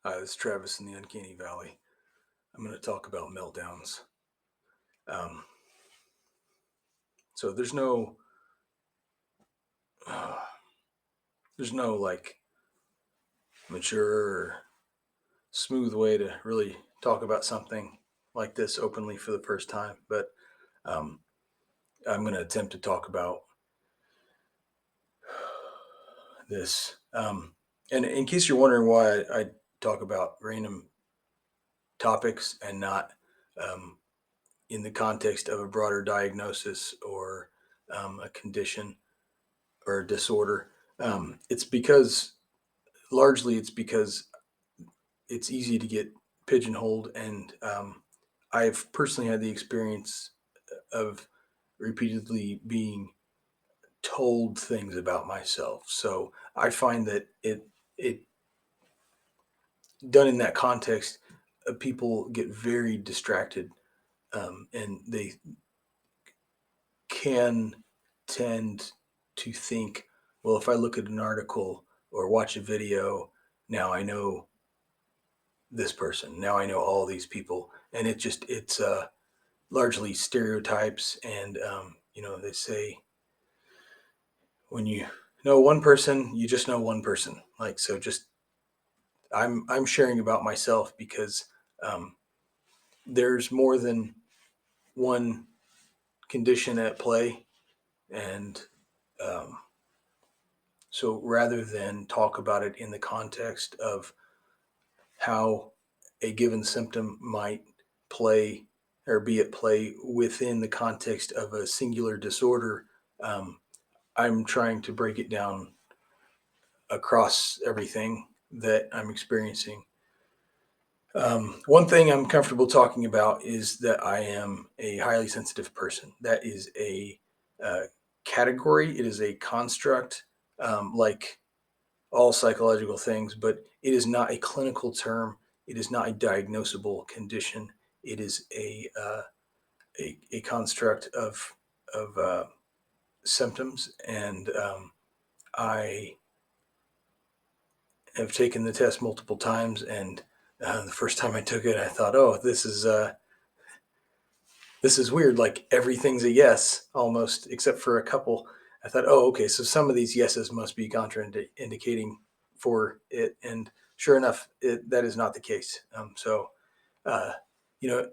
Hi, this is Travis in the Uncanny Valley. I'm going to talk about meltdowns. Um, so uh, there's no like mature or smooth way to really talk about something like this openly for the first time, but um, I'm going to attempt to talk about this. And in case you're wondering why I talk about random topics and not um, in the context of a broader diagnosis or a condition or a disorder. It's because largely it's because it's easy to get pigeonholed, and I've personally had the experience of repeatedly being told things about myself. So I find that it done in that context, people get very distracted, and they can tend to think, well, if I look at an article or watch a video, now I know this person. Now I know all these people, and it's largely stereotypes. And they say when you know one person, you just know one person. Like so, just I'm sharing about myself because um, there's more than one condition at play, and um, so rather than talk about it in the context of how a given symptom might play or be at play within the context of a singular disorder, um, I'm trying to break it down across everything that I'm experiencing. One thing I'm comfortable talking about is that I am a highly sensitive person. That is a uh, category, it is a construct, like all psychological things, but it is not a clinical term. It is not a diagnosable condition. It is a construct of symptoms, and I have taken the test multiple times. And the first time I took it, I thought, "Oh, this is weird. Like everything's a yes, almost, except for a couple." I thought, "Oh, okay, so some of these yeses must be contraindicating for it." And sure enough, that is not the case. Uh,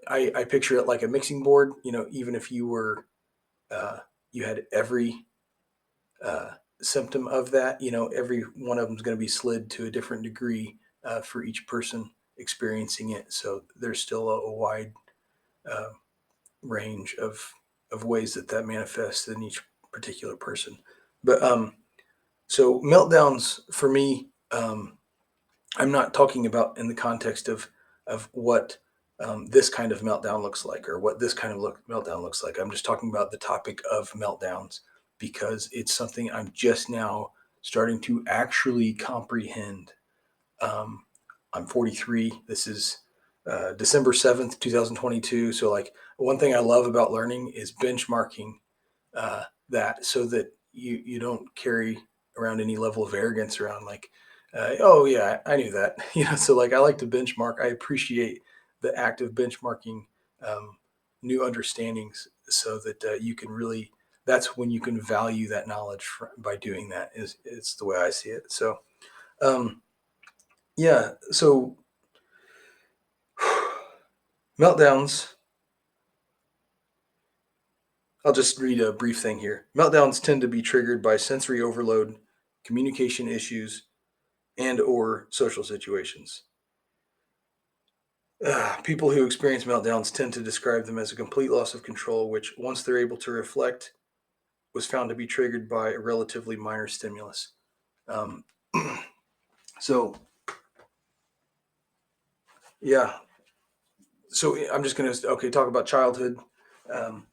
I picture it like a mixing board. Even if uh, you had every uh, symptom of that, every one of them is going to be slid to a different degree for each person experiencing it. So there's still a wide uh, range of ways that manifests in each particular person. But so meltdowns for me, I'm not talking about in the context of what this kind of meltdown looks like or what this kind of meltdown looks like. I'm just talking about the topic of meltdowns because it's something I'm just now starting to actually comprehend. Um, I'm 43. This is December 7th, 2022. So, like, one thing I love about learning is benchmarking that so that you don't carry around any level of arrogance around, like, oh, yeah, I knew that. So, like, I like to benchmark. I appreciate the act of benchmarking new understandings so that you can really, that's when you can value that knowledge by doing that, is it's the way I see it. So, um, yeah. So meltdowns, I'll just read a brief thing here. Meltdowns tend to be triggered by sensory overload, communication issues, and or social situations. People who experience meltdowns tend to describe them as a complete loss of control, which, once they're able to reflect, was found to be triggered by a relatively minor stimulus. Um, so, yeah. So I'm just going to, okay, talk about childhood. Um,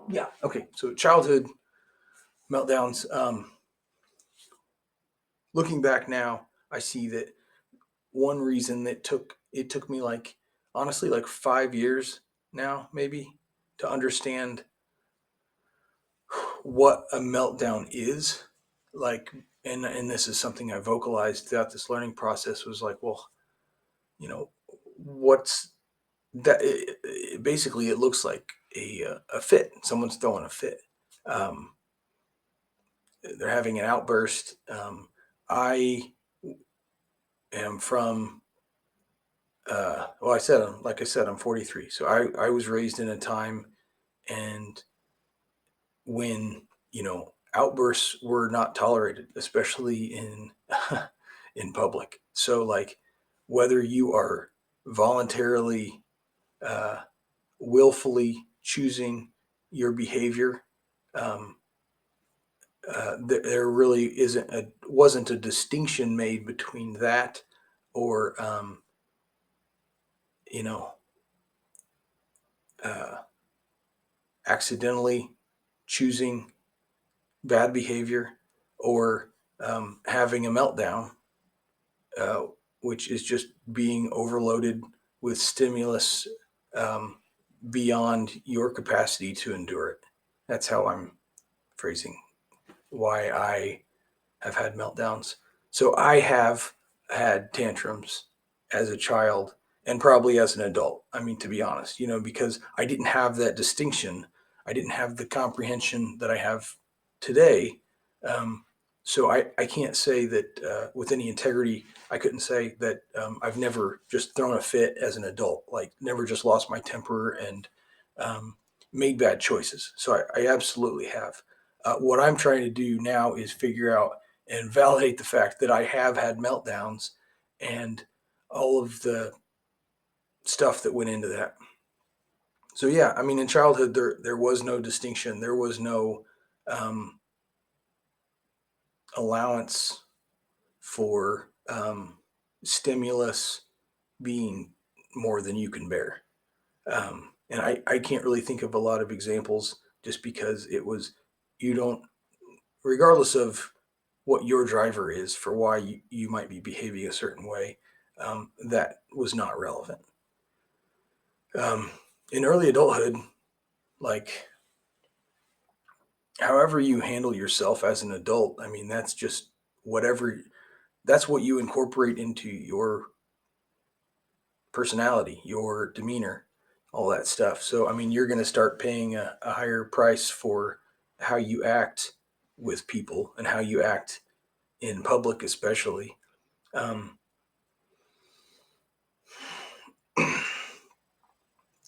yeah. Okay. So, childhood meltdowns. Looking back now, I see that one reason that took me, like, honestly, like 5 years now maybe to understand what a meltdown is, like, and this is something I vocalized throughout this learning process, was like, well, what's that? Basically, it looks like a fit. Someone's throwing a fit. Um, they're having an outburst. I am from well, like I said, I'm 43. So I was raised in a time and when, outbursts were not tolerated, especially in in public. So like whether you are voluntarily uh, willfully choosing your behavior, um, there really wasn't a distinction made between that or you know uh, accidentally choosing bad behavior or having a meltdown, uh, which is just being overloaded with stimulus um, beyond your capacity to endure it. That's how I'm phrasing why I have had meltdowns. So I have had tantrums as a child and probably as an adult. I mean, to be honest, because I didn't have that distinction. I didn't have the comprehension that I have today. Um, so I can't say that with any integrity, I couldn't say that I've never just thrown a fit as an adult, like never just lost my temper and um, made bad choices. So I absolutely have. What I'm trying to do now is figure out and validate the fact that I have had meltdowns and all of the stuff that went into that. So yeah, I mean, in childhood there was no distinction, there was no um, allowance for stimulus being more than you can bear. And I can't really think of a lot of examples just because it was you don't regardless of what your driver is for why you might be behaving a certain way, that was not relevant. Um, in early adulthood, like however you handle yourself as an adult, I mean, that's just whatever, that's what you incorporate into your personality, your demeanor, all that stuff. So, I mean, you're going to start paying a higher price for how you act with people and how you act in public, especially. Um,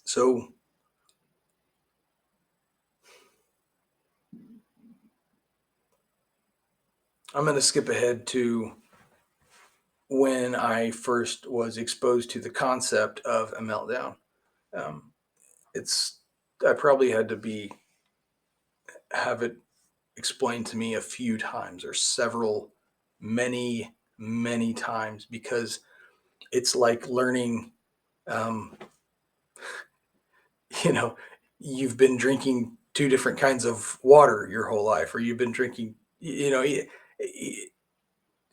so I'm going to skip ahead to when I first was exposed to the concept of a meltdown. Um, it's I probably had to be have it explained to me a few times or several, many times because it's like learning. Um, you know, you've been drinking two different kinds of water your whole life, or you've been drinking.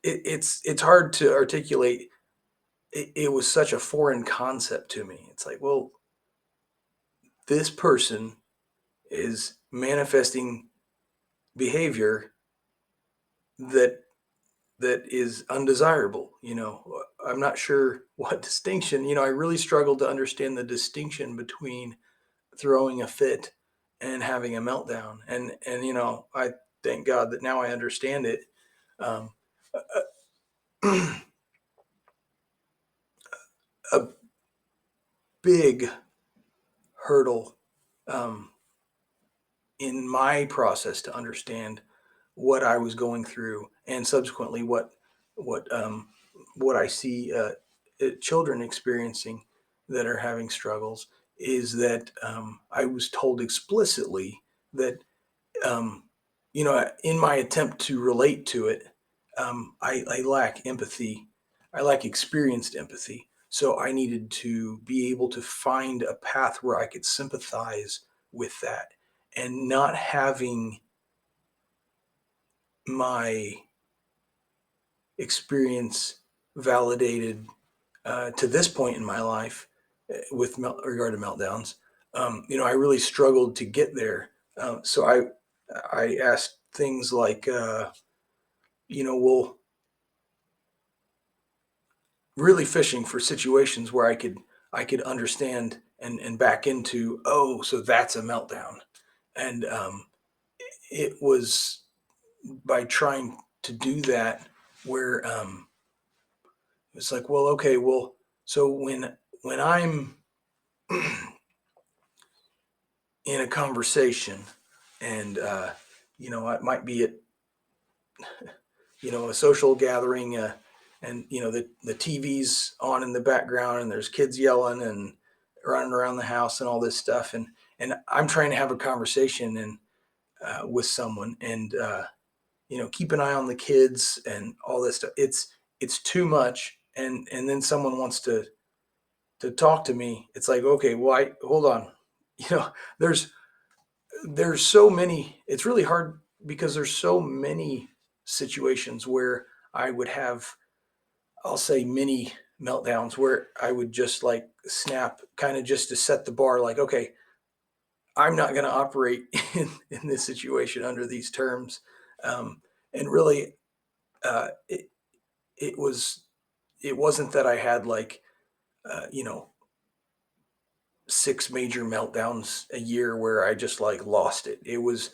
It's hard to articulate. It was such a foreign concept to me. It's like, well, this person is manifesting behavior that is undesirable. I'm not sure what distinction. I really struggled to understand the distinction between throwing a fit and having a meltdown. And I thank God that now I understand it. Um, a big hurdle um, in my process to understand what I was going through, and subsequently what um, what I see children experiencing that are having struggles is that I was told explicitly that um, in my attempt to relate to it, I lack empathy. I lack experienced empathy. So I needed to be able to find a path where I could sympathize with that and not having my experience validated to this point in my life with regard to meltdowns. I really struggled to get there. So I asked things like, well, really fishing for situations where I could understand and back into, oh, so that's a meltdown. And it was by trying to do that where it's like, well, okay, well, so when I'm in a conversation and it might be at a social gathering, and the TV's on in the background and there's kids yelling and running around the house and all this stuff, and I'm trying to have a conversation and with someone, and keep an eye on the kids and all this stuff. It's too much, and then someone wants to talk to me. It's like, okay, well, I hold on. you know there's there's so many. It's really hard because there's so many situations where I would have, I'll say, mini meltdowns where I would just like snap, kind of just to set the bar, like, okay, I'm not going to operate in this situation under these terms. um, and really, it, it was it wasn't that I had like, uh, you know 6 major meltdowns a year where I just like lost it. It was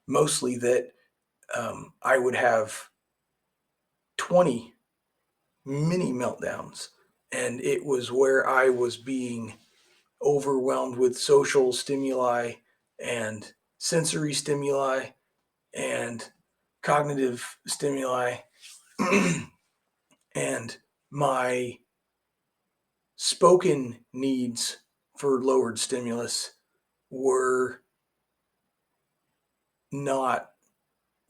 mostly that I would have 20 mini meltdowns, and it was where I was being overwhelmed with social stimuli and sensory stimuli and cognitive stimuli, and my spoken needs for lowered stimulus were not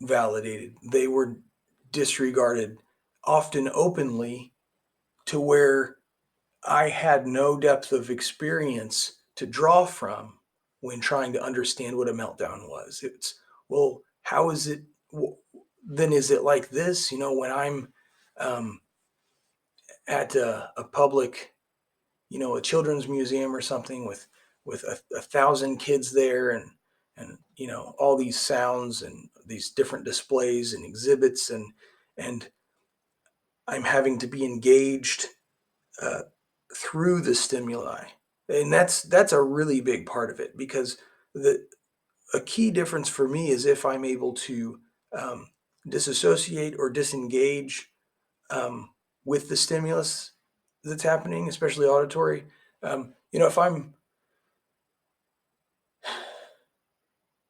validated. They were disregarded, often openly, to where I had no depth of experience to draw from when trying to understand what a meltdown was. It's, well, how is it? Then is it like this? When I'm um, at a public, a children's museum or something with a thousand kids there, and all these sounds and these different displays and exhibits, and I'm having to be engaged uh, through the stimuli, and that's a really big part of it, because the a key difference for me is if I'm able to um, disassociate or disengage with the stimulus that's happening, especially auditory. If I'm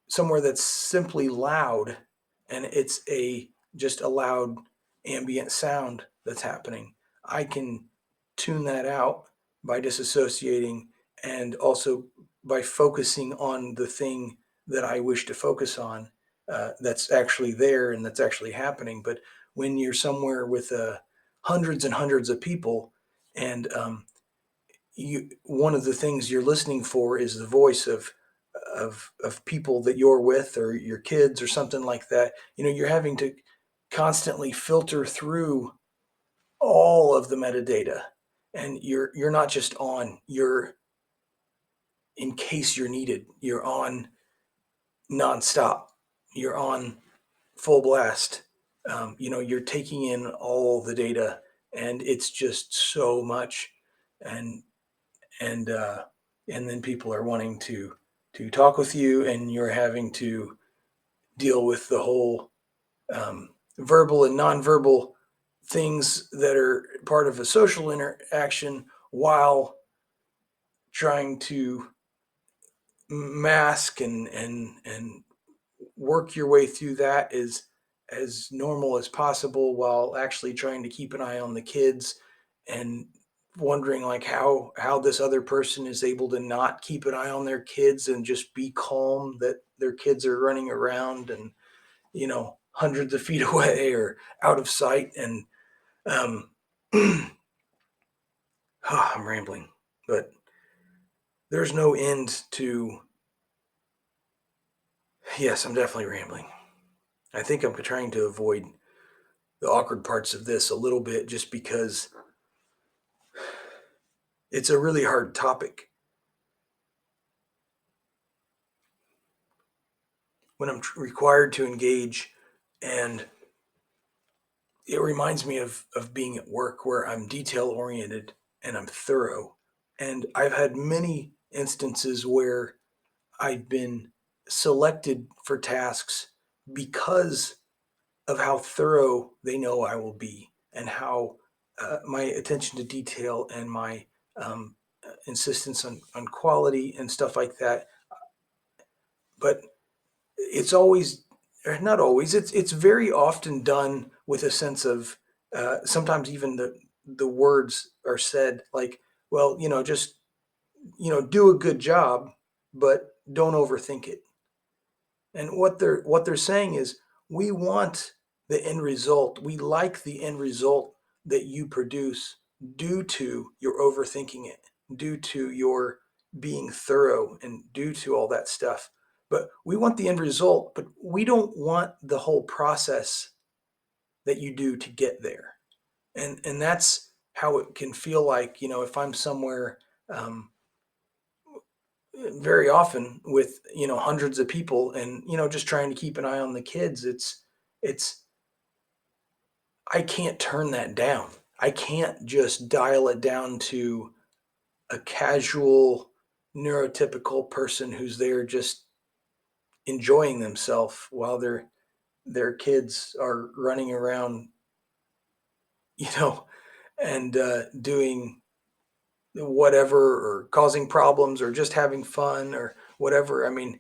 somewhere that's simply loud and it's a just a loud ambient sound that's happening, I can tune that out by disassociating, and also by focusing on the thing that I wish to focus on, that's actually there and that's actually happening. But when you're somewhere with hundreds and hundreds of people, and one of the things you're listening for is the voice of people that you're with, or your kids or something like that. You're having to constantly filter through all of the metadata, and you're not just on, you're, in case you're needed, you're on nonstop, you're on full blast. You're taking in all the data, and it's just so much. And and uh, and then people are wanting to talk with you, and you're having to deal with the whole verbal and nonverbal things that are part of a social interaction, while trying to mask and work your way through that as normal as possible, while actually trying to keep an eye on the kids, and wondering like how this other person is able to not keep an eye on their kids and just be calm that their kids are running around and hundreds of feet away or out of sight. And um, I'm rambling, but there's no end to. Yes, I'm definitely rambling. I think I'm trying to avoid the awkward parts of this a little bit, just because it's a really hard topic. When I'm required to engage and it reminds me of being at work where I'm detail oriented and I'm thorough. And I've had many instances where I've been selected for tasks because of how thorough they know I will be, and how my attention to detail and my insistence on quality and stuff like that. But it's always, or not always, it's very often done with a sense of, sometimes even the words are said like, well, just, do a good job, but don't overthink it. And what they're saying is, we want the end result. We like the end result that you produce due to your overthinking it, due to your being thorough, and due to all that stuff. But we want the end result, but we don't want the whole process that you do to get there. And that's how it can feel like, if I'm somewhere, um, very often with, hundreds of people, and just trying to keep an eye on the kids. It's I can't turn that down. I can't just dial it down to a casual neurotypical person who's there just enjoying themselves while their kids are running around, you know and doing whatever, or causing problems, or just having fun, or whatever. I mean,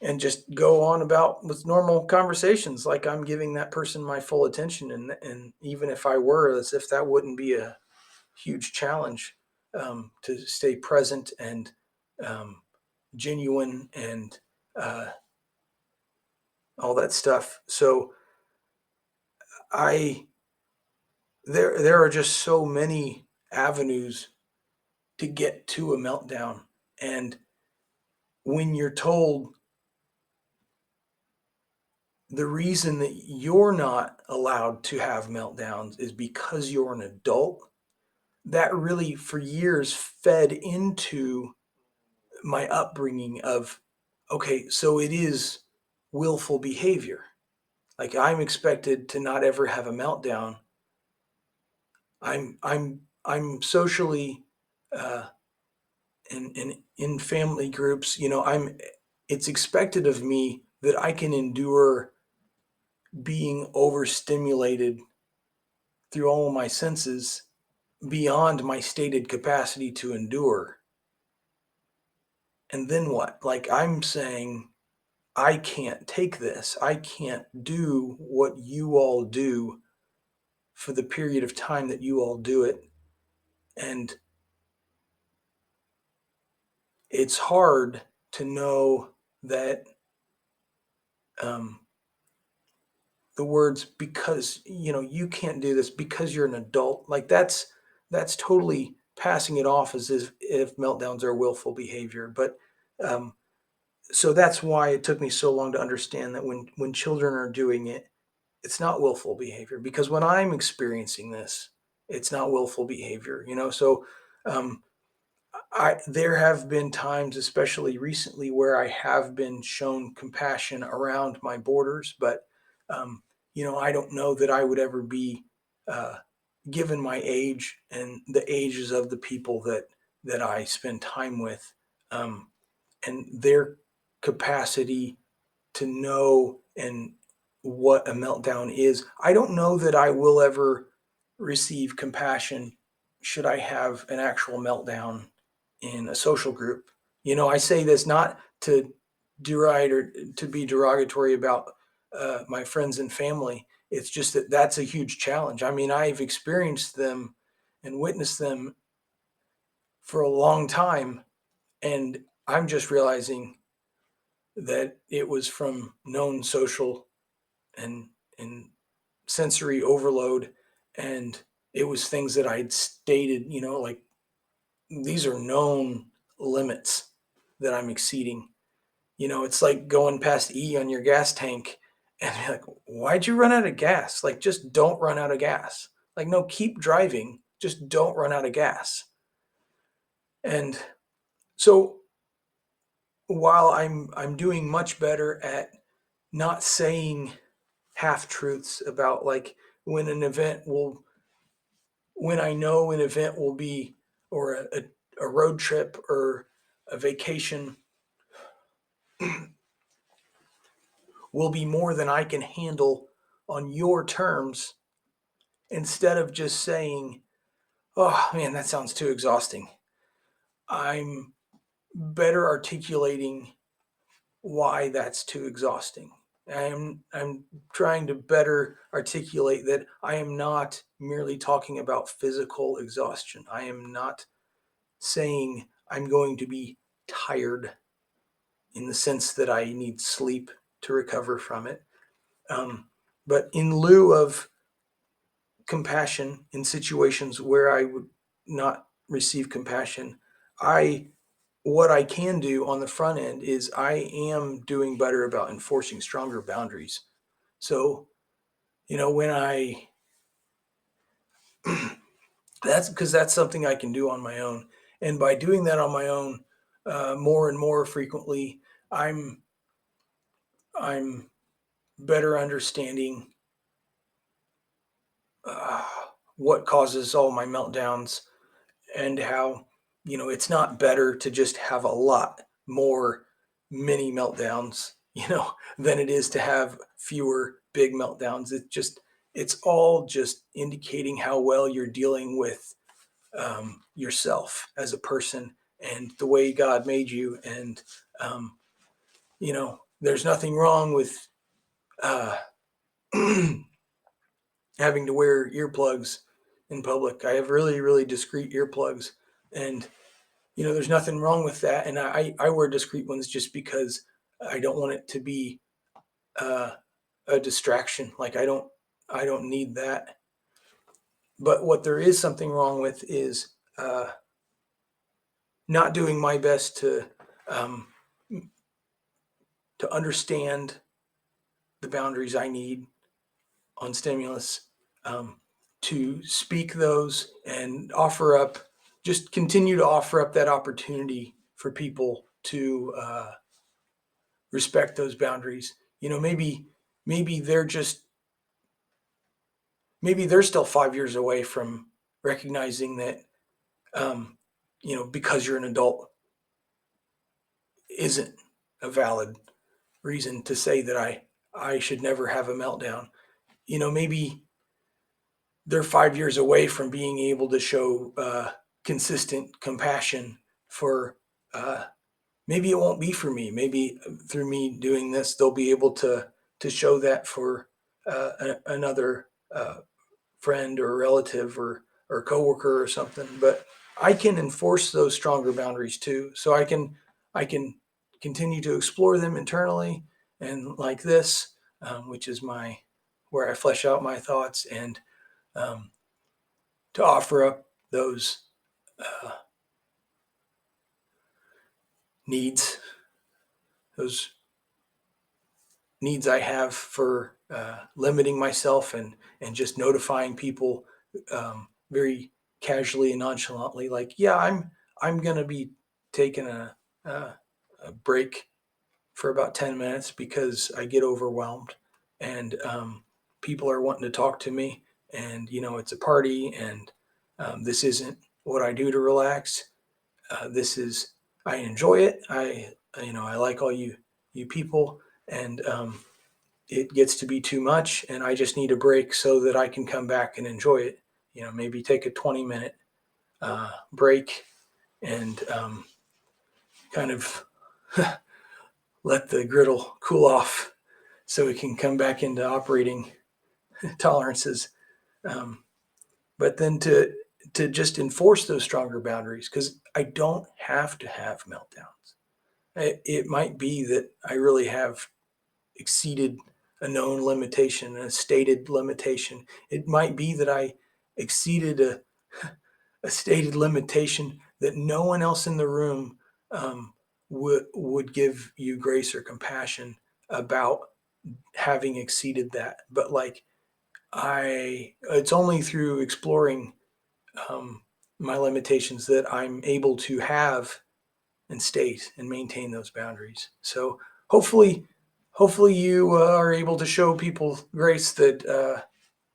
and just go on about with normal conversations like I'm giving that person my full attention. And even if I were, as if that wouldn't be a huge challenge, to stay present and, um, genuine, and uh, all that stuff. So I there are just so many avenues to get to a meltdown. And when you're told the reason that you're not allowed to have meltdowns is because you're an adult, that really for years fed into my upbringing of, okay, so it is willful behavior. Like, I'm expected to not ever have a meltdown. I'm socially, uh, and in family groups, it's expected of me that I can endure being overstimulated through all of my senses beyond my stated capacity to endure. And then what? Like, I'm saying, I can't take this. I can't do what you all do for the period of time that you all do it. And it's hard to know that, um, the words, because you can't do this because you're an adult, like, that's totally passing it off as if meltdowns are willful behavior. But um, so that's why it took me so long to understand that when children are doing it, it's not willful behavior, because when I'm experiencing this, it's not willful behavior. So, um, I there have been times, especially recently, where I have been shown compassion around my borders. But I don't know that I would ever be, uh, given my age and the ages of the people that I spend time with, um, and their capacity to know and what a meltdown is. I don't know that I will ever receive compassion should I have an actual meltdown in a social group. I say this not to deride or to be derogatory about my friends and family. It's just that that's a huge challenge. I mean, I've experienced them and witnessed them for a long time, and I'm just realizing that it was from known social and and sensory overload. And it was things that I'd stated, like, these are known limits that I'm exceeding. It's like going past E on your gas tank, and you're like, why'd you run out of gas? Like, just don't run out of gas. Like, no, keep driving, just don't run out of gas. And so, while I'm doing much better at not saying half truths about like when an event will, when I know an event will be, or a road trip or a vacation will be more than I can handle on your terms, instead of just saying, oh man, that sounds too exhausting. I'm better articulating why that's too exhausting. I'm trying to better articulate that I am not merely talking about physical exhaustion. I am not saying I'm going to be tired in the sense that I need sleep to recover from it. But in lieu of compassion in situations where I would not receive compassion, I what I can do on the front end is I am doing better about enforcing stronger boundaries. So, when I that's because that's something I can do on my own. And by doing that on my own, more and more frequently, I'm I'm better understanding uh, what causes all my meltdowns, and how it's not better to just have a lot more mini meltdowns than it is to have fewer big meltdowns. It's all just indicating how well you're dealing with yourself as a person and the way God made you. And there's nothing wrong with uh, having to wear earplugs in public. I have really, really discreet earplugs, and there's nothing wrong with that. And I wear discreet ones just because I don't want it to be uh, a distraction. Like I don't need that. But what there is something wrong with is not doing my best um, to understand the boundaries I need on stimulus, um, to speak those and just continue to offer up that opportunity for people to respect those boundaries. Maybe they're just maybe they're still 5 years away from recognizing that, um, because you're an adult isn't a valid reason to say that I should never have a meltdown. Maybe they're 5 years away from being able to show consistent compassion for. Maybe it won't be for me. Maybe through me doing this, they'll be able to show that for another friend or relative or coworker or something. But I can enforce those stronger boundaries too. So I can continue to explore them internally, and like this, which is my where I flesh out my thoughts, and um, to offer up those uh, needs, those needs I have for limiting myself, and just notifying people very casually and nonchalantly, like, yeah, I'm gonna be taking a, a break for about 10 minutes because I get overwhelmed, and people are wanting to talk to me, and it's a party, and this isn't what I do to relax. This is I enjoy it. I like all you people, and it gets to be too much, and I just need a break so that I can come back and enjoy it. Maybe take a 20-minute break, and kind of let the griddle cool off so we can come back into operating tolerances. Um, but then to just enforce those stronger boundaries, because I don't have to have meltdowns. It might be that I really have exceeded a known limitation, a stated limitation. It might be that I exceeded a stated limitation that no one else in the room would give you grace or compassion about having exceeded that. But like it's only through exploring um, my limitations that I'm able to have and state and maintain those boundaries. So hopefully hopefully you are able to show people grace that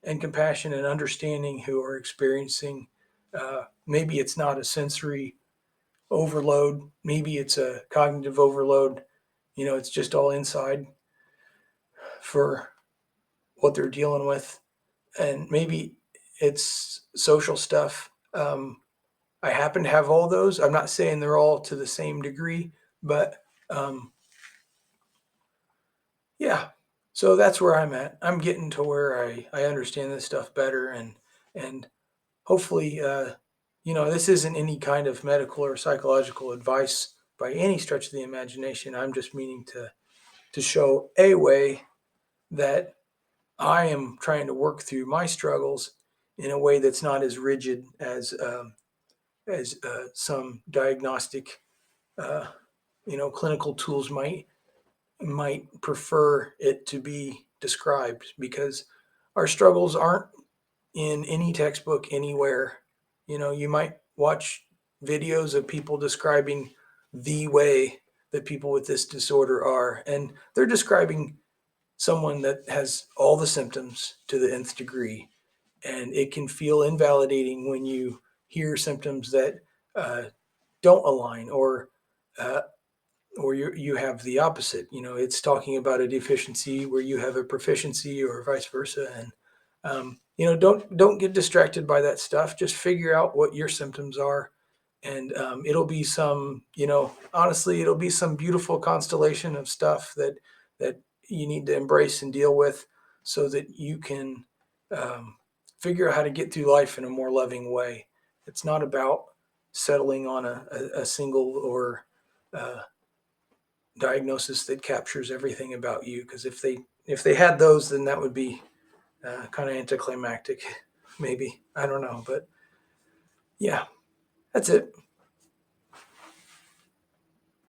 and compassion and understanding who are experiencing. Maybe it's not a sensory overload. Maybe it's a cognitive overload. It's just all inside for what they're dealing with, and maybe it's social stuff. I happen to have all those. I'm not saying they're all to the same degree, but um, yeah. So that's where I'm at. I'm getting to where I understand this stuff better, and hopefully, this isn't any kind of medical or psychological advice by any stretch of the imagination. I'm just meaning to show a way that I am trying to work through my struggles in a way that's not as rigid as some diagnostic, uh, clinical tools might prefer it to be described, because our struggles aren't in any textbook anywhere. You might watch videos of people describing the way that people with this disorder are, and they're describing someone that has all the symptoms to the nth degree. And it can feel invalidating when you hear symptoms that uh, don't align, uh, or you have the opposite. It's talking about a deficiency where you have a proficiency, or vice versa. And don't get distracted by that stuff. Just figure out what your symptoms are, and it'll be some, honestly, it'll be some beautiful constellation of stuff that you need to embrace and deal with, so that you can um, figure out how to get through life in a more loving way. It's not about settling on a single or uh, diagnosis that captures everything about you. Because if they had those, then that would be kind of anticlimactic, maybe. I don't know, but yeah, that's it.